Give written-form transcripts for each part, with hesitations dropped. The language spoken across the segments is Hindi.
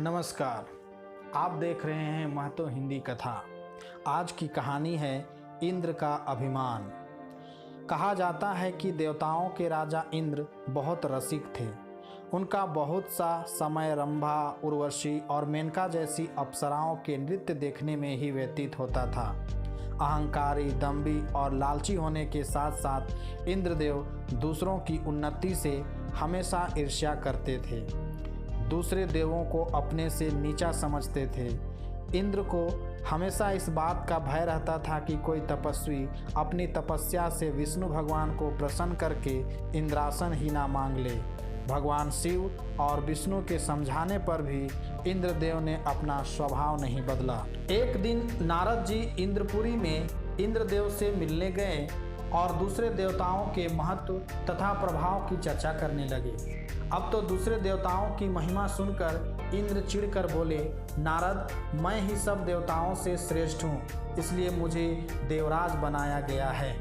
नमस्कार, आप देख रहे हैं महतो हिंदी कथा। आज की कहानी है इंद्र का अभिमान। कहा जाता है कि देवताओं के राजा इंद्र बहुत रसिक थे। उनका बहुत सा समय रंभा, उर्वशी और मेनका जैसी अप्सराओं के नृत्य देखने में ही व्यतीत होता था। अहंकारी, दंभी और लालची होने के साथ साथ इंद्रदेव दूसरों की उन्नति से हमेशा ईर्ष्या करते थे। दूसरे देवों को अपने से नीचा समझते थे। इंद्र को हमेशा इस बात का भय रहता था कि कोई तपस्वी अपनी तपस्या से विष्णु भगवान को प्रसन्न करके इंद्रासन ही ना मांग ले। भगवान शिव और विष्णु के समझाने पर भी इंद्रदेव ने अपना स्वभाव नहीं बदला। एक दिन नारद जी इंद्रपुरी में इंद्रदेव से मिलने गए और दूसरे देवताओं के महत्व तथा प्रभाव की चर्चा करने लगे। अब तो दूसरे देवताओं की महिमा सुनकर इंद्र चिढ़कर बोले, नारद, मैं ही सब देवताओं से श्रेष्ठ हूँ, इसलिए मुझे देवराज बनाया गया है।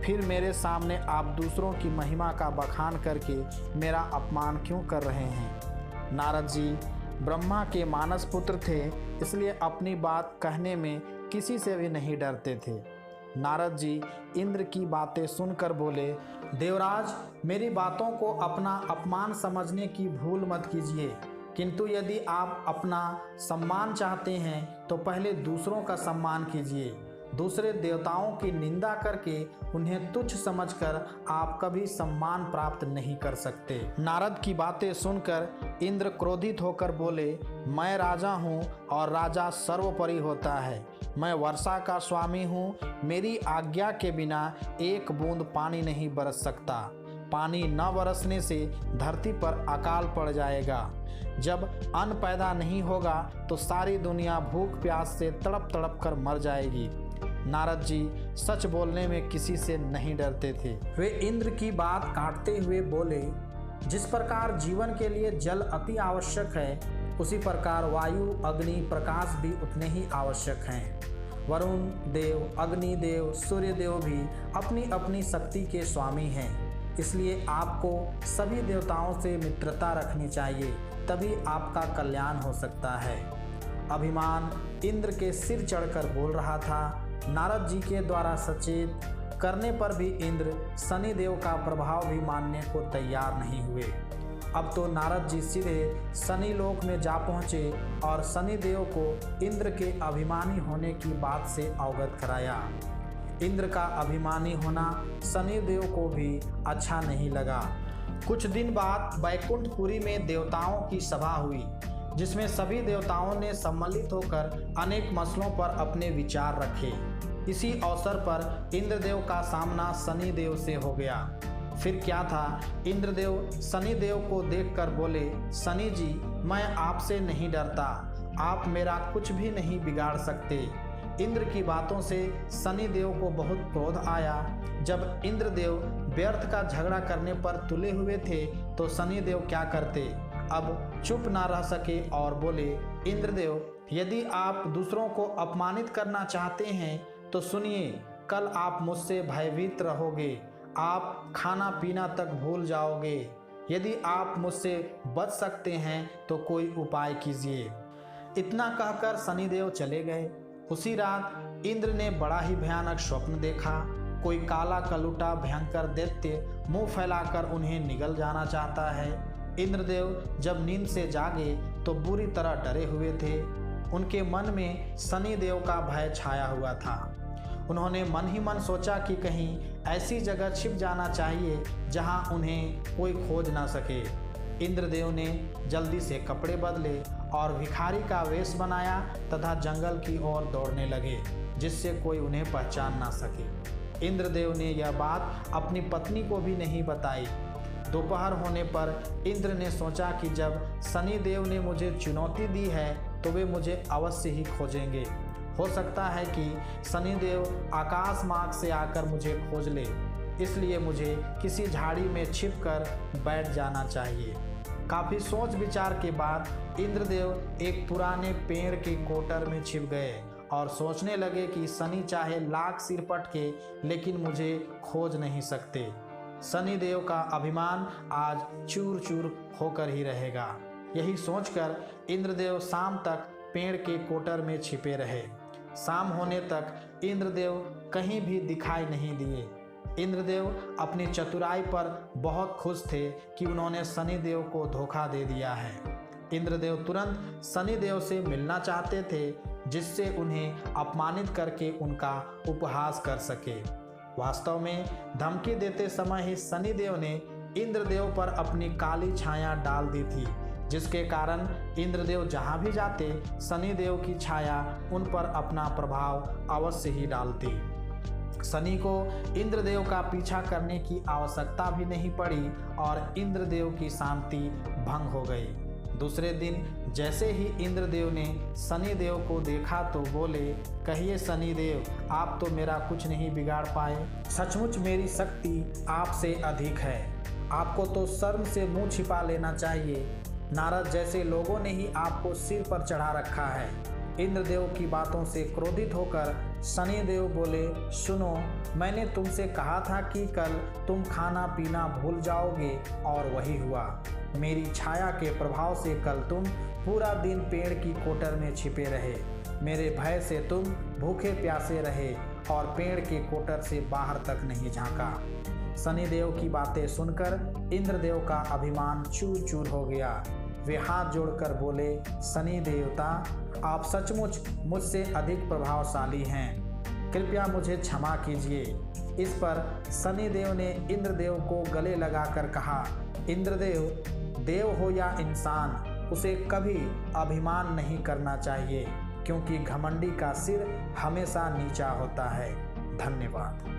फिर मेरे सामने आप दूसरों की महिमा का बखान करके मेरा अपमान क्यों कर रहे हैं? नारद जी ब्रह्मा के मानस पुत्र थे, इसलिए अपनी बात कहने में किसी से भी नहीं डरते थे। नारद जी इंद्र की बातें सुनकर बोले, देवराज, मेरी बातों को अपना अपमान समझने की भूल मत कीजिए, किंतु यदि आप अपना सम्मान चाहते हैं तो पहले दूसरों का सम्मान कीजिए। दूसरे देवताओं की निंदा करके उन्हें तुच्छ समझकर आप कभी सम्मान प्राप्त नहीं कर सकते। नारद की बातें सुनकर इंद्र क्रोधित होकर बोले, मैं राजा हूँ और राजा सर्वोपरि होता है। मैं वर्षा का स्वामी हूँ, मेरी आज्ञा के बिना एक बूंद पानी नहीं बरस सकता। पानी न बरसने से धरती पर अकाल पड़ जाएगा। जब अन्न पैदा नहीं होगा तो सारी दुनिया भूख प्यास से तड़प तड़प कर मर जाएगी। नारद जी सच बोलने में किसी से नहीं डरते थे। वे इंद्र की बात काटते हुए बोले, जिस प्रकार जीवन के लिए जल अति आवश्यक है, उसी प्रकार वायु, अग्नि, प्रकाश भी उतने ही आवश्यक हैं। वरुण देव, अग्नि देव, सूर्य देव भी अपनी अपनी शक्ति के स्वामी हैं। इसलिए आपको सभी देवताओं से मित्रता रखनी चाहिए, तभी आपका कल्याण हो सकता है। अभिमान इंद्र के सिर चढ़कर बोल रहा था। नारद जी के द्वारा सचेत करने पर भी इंद्र शनिदेव का प्रभाव भी मानने को तैयार नहीं हुए। अब तो नारद जी सीधे शनि लोक में जा पहुँचे और शनिदेव को इंद्र के अभिमानी होने की बात से अवगत कराया। इंद्र का अभिमानी होना शनिदेव को भी अच्छा नहीं लगा। कुछ दिन बाद बैकुंठपुरी में देवताओं की सभा हुई, जिसमें सभी देवताओं ने सम्मिलित होकर अनेक मसलों पर अपने विचार रखे। इसी अवसर पर इंद्रदेव का सामना शनिदेव से हो गया। फिर क्या था, इंद्रदेव शनिदेव को देखकर बोले, शनि जी, मैं आपसे नहीं डरता, आप मेरा कुछ भी नहीं बिगाड़ सकते। इंद्र की बातों से शनिदेव को बहुत क्रोध आया। जब इंद्रदेव व्यर्थ का झगड़ा करने पर तुले हुए थे तो शनिदेव क्या करते, अब चुप ना रह सके और बोले, इंद्रदेव, यदि आप दूसरों को अपमानित करना चाहते हैं तो सुनिए, कल आप मुझसे भयभीत रहोगे, आप खाना पीना तक भूल जाओगे। यदि आप मुझसे बच सकते हैं तो कोई उपाय कीजिए। इतना कहकर शनिदेव चले गए। उसी रात इंद्र ने बड़ा ही भयानक स्वप्न देखा। कोई काला कलूटा भयंकर दैत्य मुंह फैलाकर उन्हें निगल जाना चाहता है। इंद्रदेव जब नींद से जागे तो बुरी तरह डरे हुए थे। उनके मन में शनिदेव का भय छाया हुआ था। उन्होंने मन ही मन सोचा कि कहीं ऐसी जगह छिप जाना चाहिए जहां उन्हें कोई खोज ना सके। इंद्रदेव ने जल्दी से कपड़े बदले और भिखारी का वेश बनाया तथा जंगल की ओर दौड़ने लगे, जिससे कोई उन्हें पहचान ना सके। इंद्रदेव ने यह बात अपनी पत्नी को भी नहीं बताई। दोपहर होने पर इंद्र ने सोचा कि जब शनिदेव ने मुझे चुनौती दी है तो वे मुझे अवश्य ही खोजेंगे। हो सकता है कि शनिदेव आकाश मार्ग से आकर मुझे खोज ले, इसलिए मुझे किसी झाड़ी में छिपकर बैठ जाना चाहिए। काफ़ी सोच विचार के बाद इंद्रदेव एक पुराने पेड़ के कोटर में छिप गए और सोचने लगे कि शनि चाहे लाख सिर पटके, लेकिन मुझे खोज नहीं सकते। शनिदेव का अभिमान आज चूर चूर होकर ही रहेगा। यही सोचकर इंद्रदेव शाम तक पेड़ के कोटर में छिपे रहे। शाम होने तक इंद्रदेव कहीं भी दिखाई नहीं दिए। इंद्रदेव अपनी चतुराई पर बहुत खुश थे कि उन्होंने शनिदेव को धोखा दे दिया है। इंद्रदेव तुरंत शनिदेव से मिलना चाहते थे, जिससे उन्हें अपमानित करके उनका उपहास कर सके। वास्तव में धमकी देते समय ही शनिदेव ने इंद्रदेव पर अपनी काली छाया डाल दी थी, जिसके कारण इंद्रदेव जहां भी जाते शनिदेव की छाया उन पर अपना प्रभाव अवश्य ही डालती। शनि को इंद्रदेव का पीछा करने की आवश्यकता भी नहीं पड़ी और इंद्रदेव की शांति भंग हो गई। दूसरे दिन जैसे ही इंद्रदेव ने शनिदेव को देखा तो बोले, कहिए शनिदेव, आप तो मेरा कुछ नहीं बिगाड़ पाए। सचमुच मेरी शक्ति आपसे अधिक है। आपको तो शर्म से मुंह छिपा लेना चाहिए। नारद जैसे लोगों ने ही आपको सिर पर चढ़ा रखा है। इंद्रदेव की बातों से क्रोधित होकर शनिदेव बोले, सुनो, मैंने तुमसे कहा था कि कल तुम खाना पीना भूल जाओगे और वही हुआ। मेरी छाया के प्रभाव से कल तुम पूरा दिन पेड़ की कोटर में छिपे रहे। मेरे भय से तुम भूखे प्यासे रहे और पेड़ के कोटर से बाहर तक नहीं झांका। शनिदेव की बातें सुनकर इंद्रदेव का अभिमान चूर चूर हो गया। वे हाथ जोड़कर बोले, शनि देवता, आप सचमुच मुझसे अधिक प्रभावशाली हैं। कृपया मुझे क्षमा कीजिए। इस पर शनिदेव ने इंद्रदेव को गले लगाकर कहा, इंद्रदेव, देव हो या इंसान, उसे कभी अभिमान नहीं करना चाहिए, क्योंकि घमंडी का सिर हमेशा नीचा होता है। धन्यवाद।